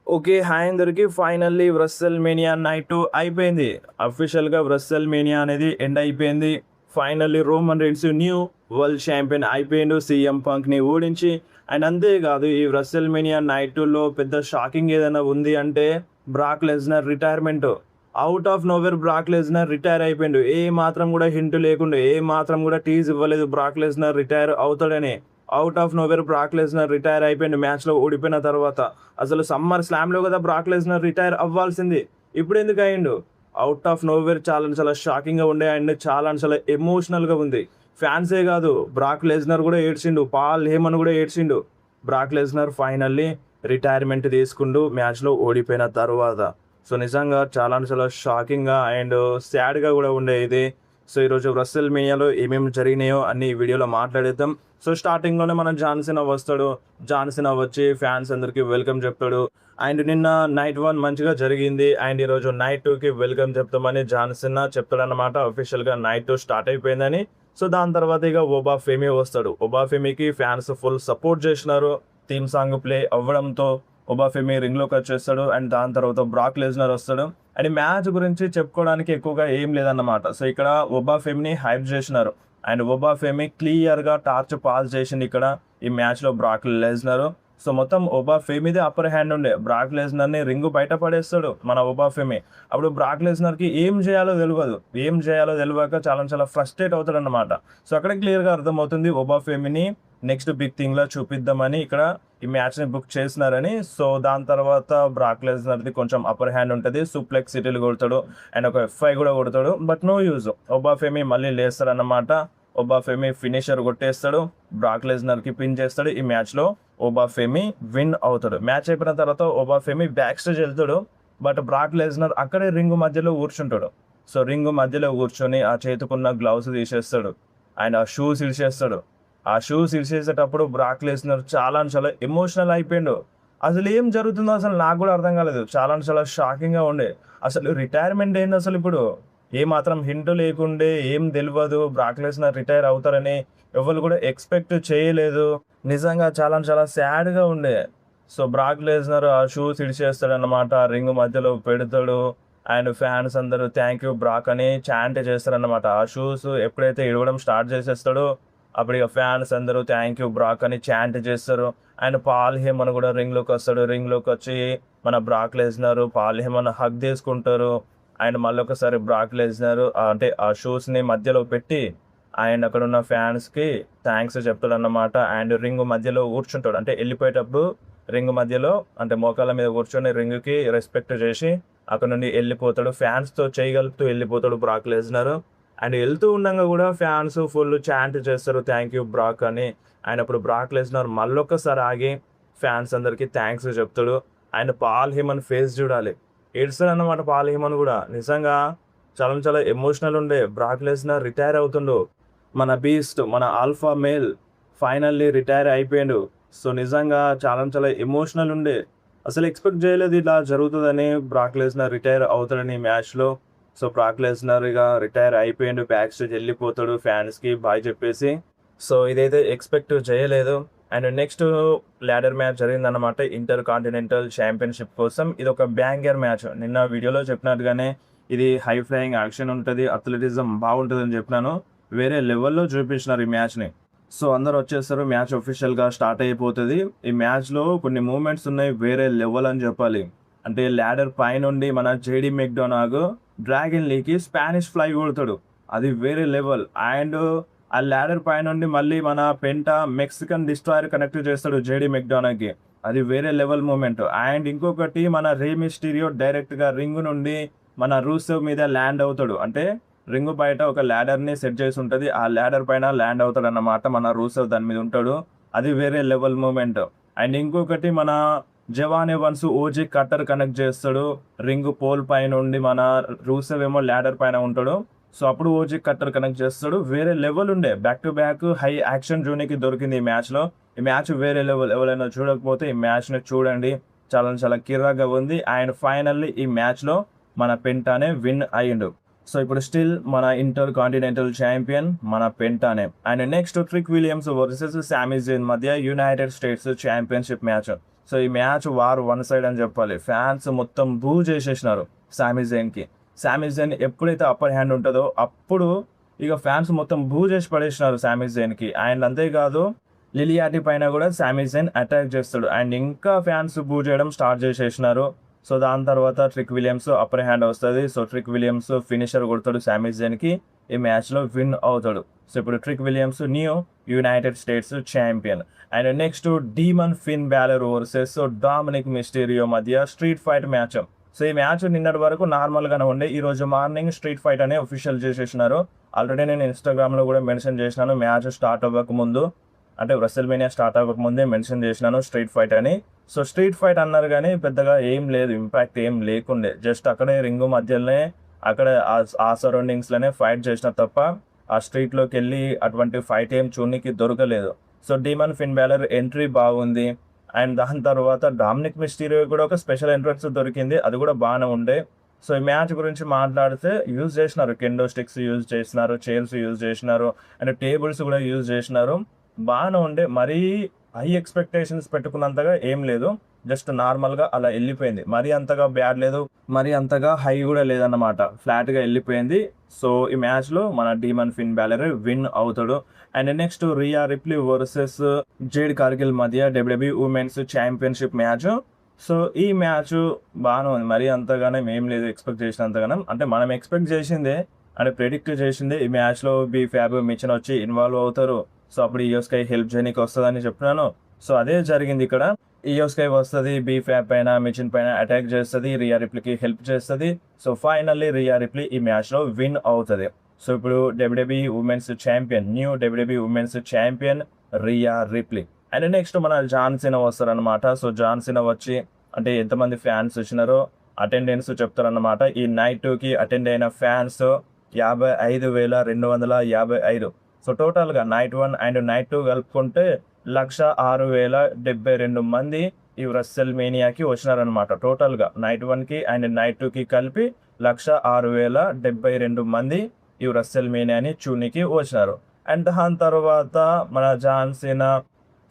Okay. Hi అందరికి. Finally WrestleMania night 2 అయిపోయింది. అఫీషియల్‌గా వ్రెస్సెల్ మేనియా అనేది ఎండ్ అయిపోయింది. Finally Roman Reigns new world champion అయిపోయిండు సీఎం పంక్‌ని ఓడించి. అండ్ అంతేకాదు ఈ వ్రెస్సెల్ మేనియా నైట్ 2లో పెద్ద షాకింగ్ ఏదైనా ఉంది అంటే Brock Lesnar retirement. Out of nowhere Brock Lesnar retire అయిపోయిండు. ఏ మాత్రం కూడా హింట్ లేకుండా, ఏ మాత్రం కూడా టీజ్ ఇవ్వలేదు బ్రాక్ లెస్నర్ రిటైర్ అవుతాడని. Out of nowhere Brock Lesnar retire అయిపోయిండు మ్యాచ్‌లో ఓడిపోయిన తర్వాత. అసలు సమ్మర్ స్లామ్‌లో కదా బ్రాక్ లెస్నర్ రిటైర్ అవ్వాల్సింది. ఇప్పుడెందుకు అయిండు? ఔట్ ఆఫ్ నోవేర్ చాలా చాలా షాకింగ్‌గా ఉండే అండ్ చాలా చాలా ఎమోషనల్‌గా ఉంది. ఫ్యాన్సే కాదు, బ్రాక్ లెస్నర్ కూడా ఏడ్చిండు. పాల్ హేమన్ కూడా ఏడ్చిండు. బ్రాక్ లెస్నర్ ఫైనల్లీ రిటైర్మెంట్ తీసుకుండు మ్యాచ్‌లో ఓడిపోయిన తర్వాత. సో నిజంగా చాలా చాలా షాకింగ్‌గా అండ్ సాడ్‌గా కూడా ఉండే ఇది. సో ఈరోజు వ్రెస్సెల్ మేనియాలో ఏమేమి జరిగినాయో అన్ని ఈ వీడియోలో మాట్లాడేద్దాం. సో స్టార్టింగ్‌లోనే మన జాన్ సీనా వస్తాడు. జాన్ సీనా వచ్చి ఫ్యాన్స్ అందరికి వెల్కమ్ చెప్తాడు. అండ్ నిన్న నైట్ 1 మంచిగా జరిగింది. అండ్ ఈరోజు నైట్ 2కి వెల్కమ్ చెప్తామని జాన్ సీనా చెప్తాడన్నమాట. అఫీషియల్‌గా నైట్ 2 స్టార్ట్ అయిపోయిందని. సో దాని తర్వాత ఇక ఒబా ఫెమీ వస్తాడు. ఒబా ఫెమీకి ఫ్యాన్స్ ఫుల్ సపోర్ట్ చేసినారు. థీమ్ సాంగ్ ప్లే అవ్వడంతో ఒబా ఫెమీ రింగ్‌లోకి వచ్చేస్తాడు. అండ్ దాని తర్వాత బ్రాక్ లెస్నర్ వస్తాడు. అండ్ మ్యాచ్ గురించి చెప్పుకోవడానికి ఎక్కువగా ఏం లేదన్నమాట. సో ఇక్కడ ఒబా ఫెమీని హైప్ చేసినారు. అండ్ ఒబా ఫెమీ క్లియర్‌గా టార్చ్ పాస్ చేసిండు ఇక్కడ ఈ మ్యాచ్‌లో బ్రాక్ లెస్నర్. సో మొత్తం ఒబా ఫెమీదే అప్పర్ హ్యాండ్ ఉండే. బ్రాక్ లెస్నర్‌ని రింగు బయట పడేస్తాడు మన ఒబా ఫెమీ. అప్పుడు బ్రాక్ లెస్నర్‌కి ఏం చేయాలో తెలవదు. ఏం చేయాలో తెలవక చాలా చాలా ఫ్రస్ట్రేట్ అవుతాడన్నమాట. సో అక్కడ క్లియర్‌గా అర్థమవుతుంది ఒబా ఫెమీని నెక్స్ట్ బిగ్ థింగ్‌లా చూపిద్దామని ఇక్కడ ఈ మ్యాచ్‌ని బుక్ చేసినారని. సో దాని తర్వాత బ్రాక్ లెస్నర్‌ది కొంచెం అప్పర్ హ్యాండ్ ఉంటది. సూప్లెక్స్ సిటీలు కొడతాడు. అండ్ ఒక F5 కూడా కొడతాడు. But no use. Oba Femi మళ్ళీ లేస్తాడన్నమాట. ఒబా ఫెమీ ఫినిషర్ కొట్టేస్తాడు. బ్రాక్ లెస్నర్‌కి పిన్ చేస్తాడు. ఈ మ్యాచ్‌లో ఒబా ఫెమీ విన్ అవుతాడు. మ్యాచ్ అయిపోయిన తర్వాత ఒబా ఫెమీ బ్యాక్ స్టేజ్ వెళ్తాడు. బట్ బ్రాక్ లెస్నర్ అక్కడే రింగు మధ్యలో కూర్చుంటాడు. సో రింగు మధ్యలో కూర్చొని ఆ చేతుకున్న గ్లౌస్ తీసేస్తాడు. అండ్ ఆ షూస్ ఇడిచేస్తాడు. ఆ షూస్ ఇడిచేసేటప్పుడు బ్రాక్ లెస్నర్ చాలా చాలా ఎమోషనల్ అయిపోయిండు. అసలు ఏం జరుగుతుందో అసలు నాకు కూడా అర్థం కాలేదు. చాలా చాలా షాకింగ్‌గా ఉండే. అసలు రిటైర్మెంట్ ఏంది అసలు ఇప్పుడు? ఏ మాత్రం హింట్ లేకుండే, ఏం తెలవదు బ్రాక్ లెస్నర్ రిటైర్ అవుతారని ఎవరు కూడా ఎక్స్పెక్ట్ చేయలేదు. నిజంగా చాలా చాలా సాడ్‌గా ఉండే. సో బ్రాక్ లెస్నర్ ఆ షూస్ ఇడిచేస్తాడన్నమాట. రింగ్ మధ్యలో పెడతాడు. అండ్ ఫ్యాన్స్ అందరూ థ్యాంక్ యూ బ్రాక్ అని చాంట్ చేస్తారన్నమాట. ఆ షూస్ ఎప్పుడైతే ఇడవడం స్టార్ట్ చేసేస్తాడో అప్పుడు ఇక ఫ్యాన్స్ అందరూ థ్యాంక్ యూ బ్రాక్ అని చాంట్ చేస్తారు. అండ్ పాల్ హేమన్ కూడా రింగ్లోకి వస్తాడు. రింగ్లోకి వచ్చి మన Brock Lesnar Paul Heyman hug తీసుకుంటారు. అండ్ మళ్ళీ ఒకసారి బ్రాక్ లెస్నర్ అంటే ఆ షూస్ని మధ్యలో పెట్టి అండ్ అక్కడ ఉన్న ఫ్యాన్స్కి థ్యాంక్స్ చెప్తాడు అన్నమాట. అండ్ రింగ్ మధ్యలో కూర్చుంటాడు. అంటే వెళ్ళిపోయేటప్పుడు రింగ్ మధ్యలో అంటే మోకాళ్ళ మీద కూర్చొని రింగ్కి రెస్పెక్ట్ చేసి అక్కడ నుండి వెళ్ళిపోతాడు. ఫ్యాన్స్తో చేయగలుగుతూ వెళ్ళిపోతాడు బ్రాక్ లెస్నర్. అండ్ వెళ్తూ ఉండగా కూడా ఫ్యాన్స్ ఫుల్ చాంట్ చేస్తారు థ్యాంక్ యూ బ్రాక్ అని. ఆయన అప్పుడు బ్రాక్ లెస్నర్ మళ్ళొక్కసారి ఆగి ఫ్యాన్స్ అందరికీ థ్యాంక్స్ చెప్తాడు. అండ్ పాల్ హేమన్ ఫేస్ చూడాలి, ఏడుస్తాడు అన్నమాట పాల్ హేమన్ కూడా. నిజంగా చాలా చాలా ఎమోషనల్ ఉండే. బ్రాక్ లెస్నర్ రిటైర్ అవుతుండు. మన బీస్ట్, మన ఆల్ఫా మేల్ ఫైనల్లీ రిటైర్ అయిపోయాడు. సో నిజంగా చాలా చాలా ఎమోషనల్ ఉండే. అసలు ఎక్స్పెక్ట్ చేయలేదు ఇలా జరుగుతుందని, బ్రాక్ లెస్నర్ రిటైర్ అవుతాడని మ్యాచ్‌లో. సో బ్రాక్ లెస్నర్ ఇక రిటైర్ అయిపోయిండు. బ్యాక్ స్టేజ్ వెళ్ళిపోతాడు ఫ్యాన్స్కి బాయ్ చెప్పేసి. సో ఇదైతే ఎక్స్పెక్ట్ చేయలేదు. అండ్ నెక్స్ట్ ల్యాడర్ మ్యాచ్ జరిగిందన్నమాట ఇంటర్ కాంటినెంటల్ ఛాంపియన్షిప్ కోసం. ఇది ఒక బ్యాంగర్ మ్యాచ్. నిన్న వీడియోలో చెప్పినట్టుగానే ఇది హై ఫ్లయింగ్ యాక్షన్ ఉంటుంది, అథ్లెటిజం బాగుంటుందని చెప్పినాను. వేరే లెవెల్లో చూపించినారు ఈ మ్యాచ్ని. సో అందరు వచ్చేస్తారు. మ్యాచ్ ఒఫిషియల్గా స్టార్ట్ అయిపోతుంది. ఈ మ్యాచ్లో కొన్ని మూమెంట్స్ ఉన్నాయి వేరే లెవెల్ అని చెప్పాలి. అంటే ల్యాడర్ పైనుండి మన జేడీ మెక్డొనాల్డ్ డ్రాగన్ లీకి స్పానిష్ ఫ్లై కొడతాడు. అది వేరే లెవెల్. అండ్ ఆ ల్యాడర్ పైనుండి మళ్ళీ మన పెంటా మెక్సికన్ డిస్ట్రాయర్ కనెక్ట్ చేస్తాడు జేడీ మెక్డొనాల్డ్కి. అది వేరే లెవెల్ మూమెంట్. అండ్ ఇంకొకటి మన రే మిస్టీరియో డైరెక్ట్గా రింగ్ నుండి మన రూసెవ్ మీద ల్యాండ్ అవుతాడు. అంటే రింగ్ బయట ఒక ల్యాడర్ని సెట్ చేసి ఉంటుంది. ఆ ల్యాడర్ పైన ల్యాండ్ అవుతాడు అన్నమాట. మన రూసెవ్ దాని మీద ఉంటాడు. అది వేరే లెవెల్ మూమెంట్. అండ్ ఇంకొకటి మన జవాన్ ఎవన్స్ ఓజీ కట్టర్ కనెక్ట్ చేస్తాడు. రింగ్ పోల్ పైన ఉండి మన రూసెవ్ ఏమో ల్యాడర్ పైన ఉంటాడు. సో అప్పుడు ఓజీ కట్టర్ కనెక్ట్ చేస్తాడు. వేరే లెవెల్ ఉండే. Back to back high action జోనికి దొరికింది ఈ మ్యాచ్లో. ఈ మ్యాచ్ వేరే లెవెల్. ఎవరైనా చూడకపోతే ఈ మ్యాచ్ని చూడండి. చాలా చాలా కిర్రాగా ఉంది. అండ్ ఫైనల్లీ ఈ మ్యాచ్లో మన పెంటానే విన్ అయ్యిండు. సో ఇప్పుడు స్టిల్ మన ఇంటర్ కాంటినెంటల్ ఛాంపియన్ మన పెంటానే. And next Trick Williams versus Sami Zayn మధ్య United States championship match. So ఈ మ్యాచ్ వార్ వన్ సైడ్ అని చెప్పాలి. ఫ్యాన్స్ మొత్తం బూ చేసేసినారు సామీ జైన్ ఎప్పుడైతే అప్పర్ హ్యాండ్ ఉంటుందో అప్పుడు ఇక ఫ్యాన్స్ మొత్తం బూ చేసి పడేసినారు సామీ జైన్కి. అండ్ అంతేకాదు లిలియాటి పైన కూడా సామీ జైన్ అటాక్ చేస్తాడు అండ్ ఇంకా ఫ్యాన్స్ బూ చేయడం స్టార్ట్ చేసేసినారు. సో దాని తర్వాత ట్రిక్ విలియమ్స్ అప్పర్ హ్యాండ్ వస్తుంది. సో ట్రిక్ విలియమ్స్ ఫినిషర్ కొడతాడు సామీ జైన్కి, ఈ మ్యాచ్లో విన్ అవుతాడు. సో ఇప్పుడు Trick Williams new United States champion. And next Demon Finn Balor versus Dominik Mysterio మధ్య స్ట్రీట్ ఫైట్ మ్యాచ్. సో ఈ మ్యాచ్ నిన్నటి వరకు నార్మల్గానే ఉండే, ఈ రోజు మార్నింగ్ స్ట్రీట్ ఫైట్ అని అఫీషియల్ చేసేసినారు. ఆల్రెడీ నేను ఇన్స్టాగ్రామ్లో కూడా మెన్షన్ చేసినాను, మ్యాచ్ స్టార్ట్ అవ్వక ముందు అంటే రెస్ల్మేనియా స్టార్ట్ అవ్వక ముందే మెన్షన్ చేసినాను స్ట్రీట్ ఫైట్ అని. సో స్ట్రీట్ ఫైట్ అన్నారు కానీ పెద్దగా ఏం లేదు, ఇంపాక్ట్ ఏం లేకుండే, జస్ట్ అక్కడే రింగు మధ్యలోనే అక్కడ ఆ సరౌండింగ్స్లోనే ఫైట్ చేసిన తప్ప ఆ స్ట్రీట్లోకి వెళ్ళి అటువంటి ఫైట్ ఏం చూడడానికి దొరకలేదు. సో డీమన్ ఫిన్ బ్యాలర్ ఎంట్రీ బాగుంది. అండ్ దాని తర్వాత డామినిక్ మిస్టీరియో కూడా ఒక స్పెషల్ ఎంట్రన్స్ దొరికింది, అది కూడా బాగానే ఉండే. సో ఈ మ్యాచ్ గురించి మాట్లాడితే యూజ్ చేసినారు, కెండో స్టిక్స్ యూజ్ చేసినారు, చైర్స్ యూజ్ చేసినారు అండ్ టేబుల్స్ కూడా యూజ్ చేసినారు, బాగానే ఉండే. మరీ హై ఎక్స్పెక్టేషన్స్ పెట్టుకున్నంతగా ఏం లేదు, జస్ట్ నార్మల్గా అలా వెళ్ళిపోయింది. మరీ అంతగా బ్యాడ్ లేదు, మరీ అంతగా హై కూడా లేదన్నమాట, ఫ్లాట్గా వెళ్ళిపోయింది. సో ఈ మ్యాచ్లో మన డీమన్ ఫిన్ బ్యాలర్ విన్ అవుతాడు. And next Rhea Ripley versus Jade Cargill మధ్య WWE women's championship match. So ఈ మ్యాచ్ బాగానే ఉంది, మరీ అంతగానే ఏం లేదు ఎక్స్పెక్ట్ చేసినంతగానం. అంటే మనం ఎక్స్పెక్ట్ చేసిందే అంటే ప్రెడిక్ట్ చేసిందే, ఈ మ్యాచ్లో ఫ్యాబ్ మిచన్ వచ్చి ఇన్వాల్వ్ అవుతారు. సో అప్పుడు ఇయో స్కై హెల్ప్ చేయడానికి వస్తుందని చెప్తున్నాను. సో అదే జరిగింది ఇక్కడ, ఇయో స్కై వస్తుంది, ఫ్యాబ్ పైన మిచిన్ పైన అటాక్ చేస్తుంది, రియా రిప్లీకి హెల్ప్ చేస్తుంది. సో ఫైనల్లీ రియా రిప్లీ ఈ మ్యాచ్లో విన్ అవుతుంది. సో ఇప్పుడు WWE women's champion, new WWE women's champion Rhea Ripley. And next మన జాన్ సినా వస్తారనమాట. సో జాన్ సినా వచ్చి అంటే ఎంతమంది ఫ్యాన్స్ వచ్చినారో అటెండెన్స్ చెప్తారన్నమాట. ఈ నైట్ 2కి అటెండ్ అయిన ఫ్యాన్స్ 55,255. సో టోటల్గా నైట్ 1 అండ్ నైట్ 2 కలుపుకుంటే 106,072 మంది ఈ రెస్ల్మేనియాకి వచ్చినారనమాట. టోటల్గా నైట్ 1కి అండ్ నైట్ 2కి కలిపి 106,072 మంది ఈ రెస్ల్మేనియాని చూనికి వచ్చినారు. అండ్ దాని తర్వాత మన జాన్ సినా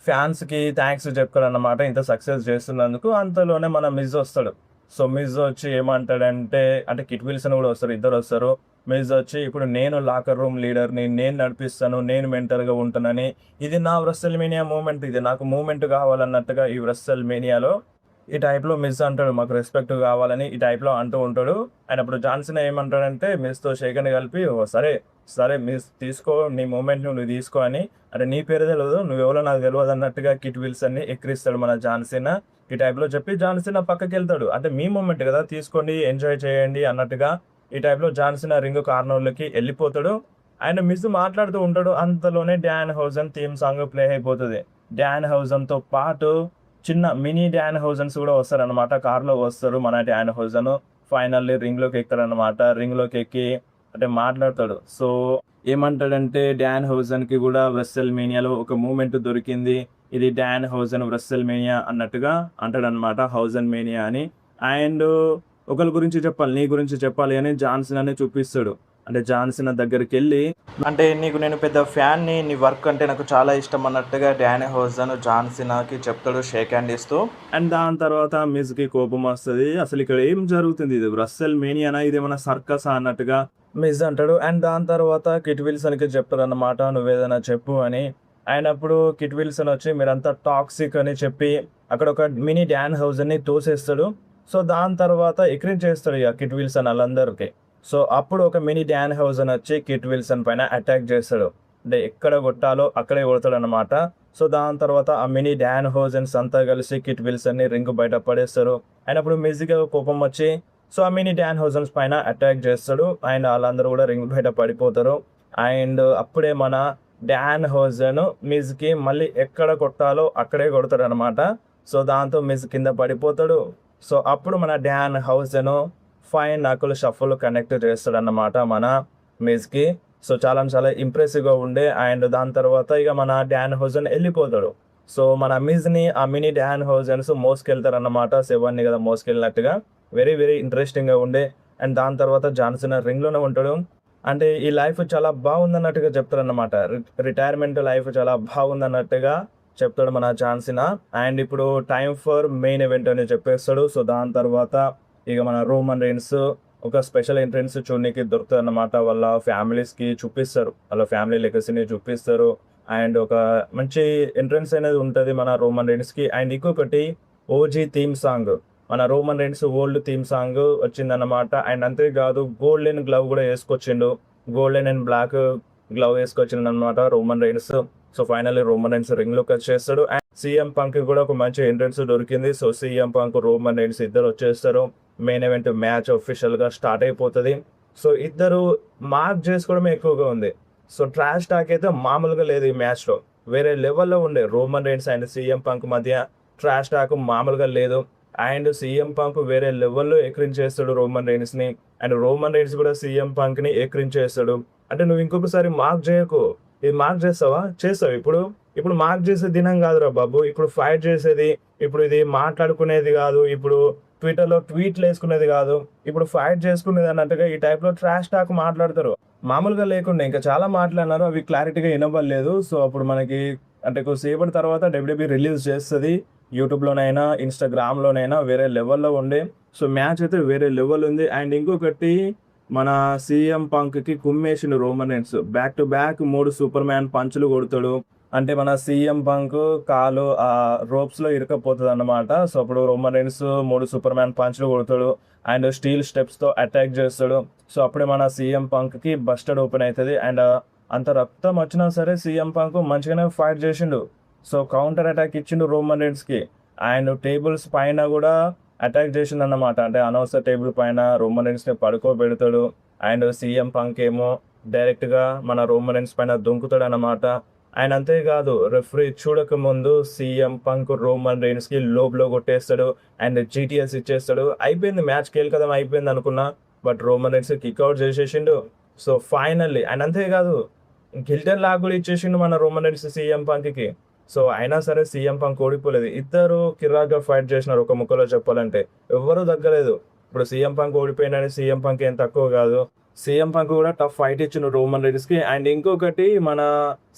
ఫ్యాన్స్కి థ్యాంక్స్ చెప్తారన్నమాట, ఇంత సక్సెస్ చేస్తున్నందుకు. అంతలోనే మన మిజ్ వస్తాడు. సో మిజ్ వచ్చి ఏమంటాడంటే, అంటే కిట్ విల్సన్ కూడా వస్తారు, ఇద్దరు వస్తారు. మిజ్ వచ్చి ఇప్పుడు నేను లాకర్ రూమ్ లీడర్ని, నేను నడిపిస్తాను, నేను మెంటర్గా ఉంటానని, ఇది నా రెస్ల్మేనియా మూమెంట్, ఇది నాకు మూమెంట్ కావాలన్నట్టుగా ఈ రెస్ల్మేనియాలో ఈ టైప్లో మిస్ అంటాడు, మాకు రెస్పెక్ట్ కావాలని ఈ టైప్లో అంటూ ఉంటాడు. అండ్ అప్పుడు జాన్సన్ ఏమంటాడంటే మిస్తో షేకన్ కలిపి, సరే సరే మిస్ తీసుకో, నీ మూమెంట్ నువ్వు తీసుకో అని, అంటే నీ పేరు తెలియదు, నువ్వెవరో నాకు తెలియదు అన్నట్టుగా కిట్ విల్సన్ని ఎక్కిరిస్తాడు మన జాన్సన్. ఈ టైప్లో చెప్పి జాన్సన్ పక్కకి వెళ్తాడు, అంటే మీ మూమెంట్ కదా తీసుకోండి, ఎంజాయ్ చేయండి అన్నట్టుగా ఈ టైప్లో జాన్సన్ రింగ్ కార్నర్లోకి వెళ్ళిపోతాడు. అండ్ మిస్ మాట్లాడుతూ ఉంటాడు. అంతలోనే డాన్ హౌజన్ థీమ్ సాంగ్ ప్లే అయిపోతుంది. డాన్ హౌజన్తో పాటు చిన్న మినీ డాన్ హౌజన్స్ కూడా వస్తారనమాట, కార్లో వస్తారు మన డాన్ హౌజన్. ఫైనల్లీ రింగ్లోకి ఎక్కుతారనమాట. రింగ్లోకి ఎక్కి అంటే మాట్లాడతాడు. సో ఏమంటాడంటే డాన్ హౌజన్కి కూడా రెస్ల్మేనియాలో ఒక మూమెంట్ దొరికింది, ఇది డాన్ హౌజన్ రెస్ల్మేనియా అన్నట్టుగా అంటాడనమాట, హౌజన్ మేనియా అని. అండ్ ఒకరి గురించి చెప్పాలి, నీ గురించి చెప్పాలి అని జాన్సన్ అని చూపిస్తాడు. అంటే జాన్సన్ దగ్గరికి వెళ్ళి, అంటే నీకు నేను పెద్ద ఫ్యాన్ని, నీ వర్క్ అంటే నాకు చాలా ఇష్టం అన్నట్టుగా డాన్ హౌజన్ జాన్సన్కి చెప్తాడు షేక్ హ్యాండ్ ఇస్తూ. అండ్ దాని తర్వాత మిస్కి కోపం వస్తుంది, అసలు ఇక్కడ ఏం జరుగుతుంది, ఇది రెస్ల్మేనియానా, ఇదేమన్నా సర్కస్ అన్నట్టుగా మిస్ అంటాడు. అండ్ దాని తర్వాత కిట్ విల్సన్కి చెప్తాడు అన్నమాట, నువ్వేదైనా చెప్పు అని. అండ్ అప్పుడు కిట్ విల్సన్ వచ్చి మీరంతా టాక్సిక్ అని చెప్పి అక్కడ ఒక మినీ డాన్ హౌజన్ని తోసేస్తాడు. సో దాని తర్వాత ఎక్రిన్ చేస్తాడు ఇక కిట్ విల్సన్ వాళ్ళందరికీ. సో అప్పుడు ఒక మినీ డాన్ హౌజన్ వచ్చి కిట్ విల్సన్ పైన అటాక్ చేస్తాడు, అంటే ఎక్కడ కొట్టాలో అక్కడే కొడతాడు అనమాట. సో దాని తర్వాత ఆ మినీ డాన్ హౌజన్స్ అంతా కలిసి కిట్ విల్సన్ని రింగ్ బయట పడేస్తారు. అండ్ అప్పుడు మిస్కి కోపం వచ్చి సో ఆ మినీ డాన్ హౌజన్స్ పైన అటాక్ చేస్తాడు. అండ్ వాళ్ళందరూ కూడా రింగ్ బయట పడిపోతారు. అండ్ అప్పుడే మన డాన్ హౌజన్ మిస్కి మళ్ళీ ఎక్కడ కొట్టాలో అక్కడే కొడతాడు అనమాట. సో దాంతో మిస్ కింద పడిపోతాడు. సో అప్పుడు మన డాన్ హౌజన్ 5 నకుల్ షఫుల్ కనెక్ట్ చేస్తాడు అన్నమాట మన మిస్కి. సో చాలా చాలా ఇంప్రెసివ్గా ఉండే. అండ్ దాని తర్వాత ఇక మన డాన్ హౌజన్ వెళ్ళిపోతాడు. సో మన మిస్ని ఆ మినీ డాన్ హౌజన్స్ మోసుకెళ్తారు అన్నమాట, 7ని కదా మోసుకెళ్ళినట్టుగా. వెరీ వెరీ ఇంట్రెస్టింగ్గా ఉండే. అండ్ దాని తర్వాత జాన్సన్ రింగ్లోనే ఉంటాడు. అంటే ఈ లైఫ్ చాలా బాగుందన్నట్టుగా చెప్తారన్నమాట, రిటైర్మెంట్ లైఫ్ చాలా బాగుందన్నట్టుగా చెప్తాడు మన జాన్సీనా. అండ్ ఇప్పుడు టైం ఫర్ మెయిన్ ఈవెంట్ అని చెప్పేస్తాడు. సో దాని తర్వాత ఇక మన రోమన్ రైన్స్ ఒక స్పెషల్ ఎంట్రన్స్ చూడడానికి దొరుకుతుంది అన్నమాట. వాళ్ళ ఫ్యామిలీస్కి చూపిస్తారు, వాళ్ళ ఫ్యామిలీ లెగసీని చూపిస్తారు. అండ్ ఒక మంచి ఎంట్రన్స్ అనేది ఉంటుంది మన రోమన్ రైన్స్కి. అండ్ ఇంకొకటి ఓజీ థీమ్ సాంగ్, మన Roman rains old theme song వచ్చిందన్నమాట. అండ్ అంతేకాదు గోల్డెన్ గ్లవ్ కూడా వేసుకొచ్చిండు, గోల్డెన్ అండ్ బ్లాక్ గ్లవ్ వేసుకొచ్చిండు అనమాట Roman Reigns. So finally Roman Reigns ring లోకి వచ్చేస్తాడు. అండ్ సీఎం పంక్ కూడా ఒక మంచి ఎంట్రన్స్ దొరికింది. So CM Punk Roman Reigns ఇద్దరు వచ్చేస్తారు. మెయిన్ ఈవెంట్ మ్యాచ్ అఫీషియల్ గా స్టార్ట్ అయిపోతుంది. సో ఇద్దరు మార్క్ చేసుకోవడమే ఎక్కువగా ఉంది. సో ట్రాష్ టాక్ అయితే మామూలుగా లేదు ఈ మ్యాచ్ లో, వేరే లెవెల్లో ఉండే Roman Reigns and CM punk మధ్య ట్రాష్ టాక్ మామూలుగా లేదు. అండ్ సీఎం పంక్ వేరే లెవెల్లో ఎక్రించేస్తాడు రోమన్ రైన్స్ ని, అండ్ రోమన్ రైన్స్ కూడా సీఎం పంక్ ని ఎక్రించేస్తాడు. అంటే నువ్వు ఇంకొకసారి మార్క్ చేయకు, ఇది మార్క్ చేస్తావా, చేస్తావు ఇప్పుడు ఇప్పుడు మార్క్ చేసే దినం కాదురా బాబు, ఇప్పుడు ఫైట్ చేసేది, ఇప్పుడు ఇది మాట్లాడుకునేది కాదు, ఇప్పుడు ట్విట్టర్లో ట్వీట్లు వేసుకునేది కాదు, ఇప్పుడు ఫైట్ చేసుకునేది అన్నట్టుగా ఈ టైప్లో ట్రాష్ టాక్ మాట్లాడతారు. మామూలుగా లేకుండా ఇంకా చాలా మాట్లాడినారు, అవి క్లారిటీగా వినబడలేదు. సో అప్పుడు మనకి అంటే కొద్దిసేపటి తర్వాత డబ్ల్యూడబ్ల్యూఈ రిలీజ్ చేస్తుంది, యూట్యూబ్లోనైనా ఇన్స్టాగ్రామ్లోనైనా వేరే లెవెల్లో ఉండే. సో మ్యాచ్ అయితే వేరే లెవెల్ ఉంది. అండ్ ఇంకొకటి మన సీఎం పంక్కి కుమ్మేసిన Roman Reigns back to back 3 Superman పంచులు కొడతాడు. అంటే మన సీఎం పంక్ కాలు ఆ రోప్స్లో ఇరకపోతుంది అన్నమాట. సో అప్పుడు రోమన్ రైన్స్ 3 సూపర్ మ్యాన్ పంచులు కొడతాడు అండ్ స్టీల్ స్టెప్స్తో అటాక్ చేస్తాడు. సో అప్పుడే మన సీఎం పంక్కి బస్టర్డ్ ఓపెన్ అవుతుంది. అండ్ అంత రక్తం వచ్చినా సరే సీఎం పంక్ మంచిగానే ఫైట్ చేసిండు. సో కౌంటర్ అటాక్ ఇచ్చిండు రోమన్ రైన్స్కి. అండ్ టేబుల్స్ పైన కూడా అటాక్ చేసిండు అన్నమాట. అంటే అనవసర టేబుల్ పైన రోమన్ రైన్స్ని పడుకోబెడతాడు. అండ్ సీఎం పంక్ ఏమో డైరెక్ట్గా మన రోమన్ రైన్స్ పైన దుంకుతాడు అన్నమాట. అండ్ అంతేకాదు రెఫరీ చూడక ముందు సీఎం పంక్ రోమన్ రైన్స్కి లోబ్లో కొట్టేస్తాడు అండ్ జీటీఎస్ ఇచ్చేస్తాడు. అయిపోయింది మ్యాచ్, కీలకదం అయిపోయింది అనుకున్నా, బట్ రోమన్ రైన్స్ కిక్అవుట్ చేసేసిండు. సో ఫైనల్లీ అండ్ అంతేకాదు గిల్టన్ లాగ్ కూడా ఇచ్చేసిండు మన రోమన్ రైన్స్ సీఎం పంక్కి. సో అయినా సరే సీఎం పంక్ ఓడిపోలేదు. ఇద్దరు కిరాక్గా ఫైట్ చేసినారు ఒక ముక్కలో చెప్పాలంటే, ఎవ్వరూ తగ్గలేదు. ఇప్పుడు సీఎం పంక్ ఓడిపోయినని సీఎం పంక్ ఏం తక్కువ కాదు, సీఎం పంక్ కూడా టఫ్ ఫైట్ ఇచ్చిన రోమన్ రైన్స్కి. అండ్ ఇంకొకటి మన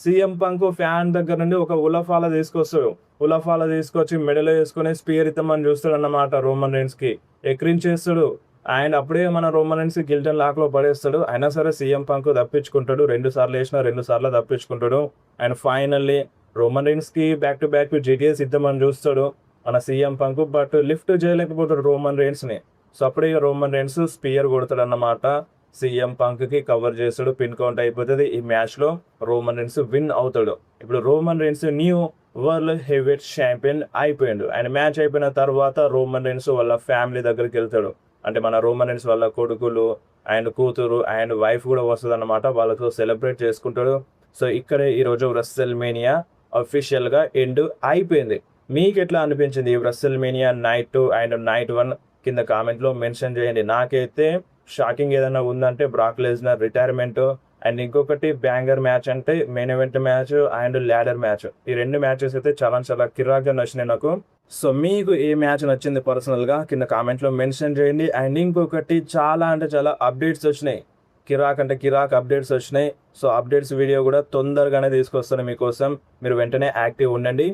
సీఎం పంక్ ఫ్యాన్ దగ్గర నుండి ఒక ఉలఫాల తీసుకొస్తాడు, ఉలఫాల తీసుకొచ్చి మెడలో వేసుకొని స్పియర్ ఇద్దామని చూస్తాడు అన్నమాట రోమన్ రైన్స్కి, ఎక్రించేస్తాడు. అండ్ అప్పుడే మన రోమన్ రైన్స్ గిల్టన్ లాక్లో పడేస్తాడు. అయినా సరే సీఎం పంక్ తప్పించుకుంటాడు, 2 సార్లు వేసినా 2 సార్లు తప్పించుకుంటాడు. అండ్ ఫైనల్లీ రోమన్ రైన్స్కి బ్యాక్ టు బ్యాక్ జీటీఎస్ ఇద్దామని చూస్తాడు మన సీఎం పంక్, బట్ లిఫ్ట్ చేయలేకపోతాడు రోమన్ రైన్స్ని. సో అప్పుడే రోమన్ రైన్స్ స్పియర్ కొడతాడు అన్నమాట, సీఎం పంక్కి కవర్ చేస్తాడు, పిన్ కౌంట్ అయిపోతుంది. ఈ మ్యాచ్లో రోమన్ రైన్స్ విన్ అవుతాడు. ఇప్పుడు Roman Reigns new world heavyweight champion అయిపోయాడు. అండ్ మ్యాచ్ అయిపోయిన తర్వాత రోమన్ రైన్స్ వాళ్ళ ఫ్యామిలీ దగ్గరికి వెళ్తాడు. అంటే మన రోమన్ రైన్స్ వాళ్ళ కొడుకులు అండ్ కూతురు అండ్ వైఫ్ కూడా వస్తుంది అన్నమాట, వాళ్ళతో సెలబ్రేట్ చేసుకుంటాడు. సో ఇక్కడే ఈరోజు రెస్సెల్మేనియా అఫీషియల్గా ఎండ్ అయిపోయింది. మీకు ఎట్లా అనిపించింది ఈ రెస్సెల్మేనియా నైట్ 2 అండ్ నైట్ 1 కింద కామెంట్లో మెన్షన్ చేయండి. నాకైతే షాకింగ్ ఏదైనా ఉందంటే బ్రాక్ లెస్నర్ రిటైర్మెంట్, అండ్ ఇంకొకటి బ్యాంగర్ మ్యాచ్ అంటే main event match and ladder match. ఈ 2 మ్యాచెస్ అయితే చాలా కిరాక్గా నచ్చినాయి నాకు. సో మీకు ఏ మ్యాచ్ నచ్చింది పర్సనల్గా కింద కామెంట్లో మెన్షన్ చేయండి. అండ్ ఇంకొకటి చాలా అంటే చాలా అప్డేట్స్ వచ్చినాయి, కిరాక్ అంటే కిరాక్ అప్డేట్స్ వచ్చినాయి. సో అప్డేట్స్ వీడియో కూడా తొందరగానే తీసుకొస్తాను మీకోసం, మీరు వెంటనే యాక్టివ్ ఉండండి.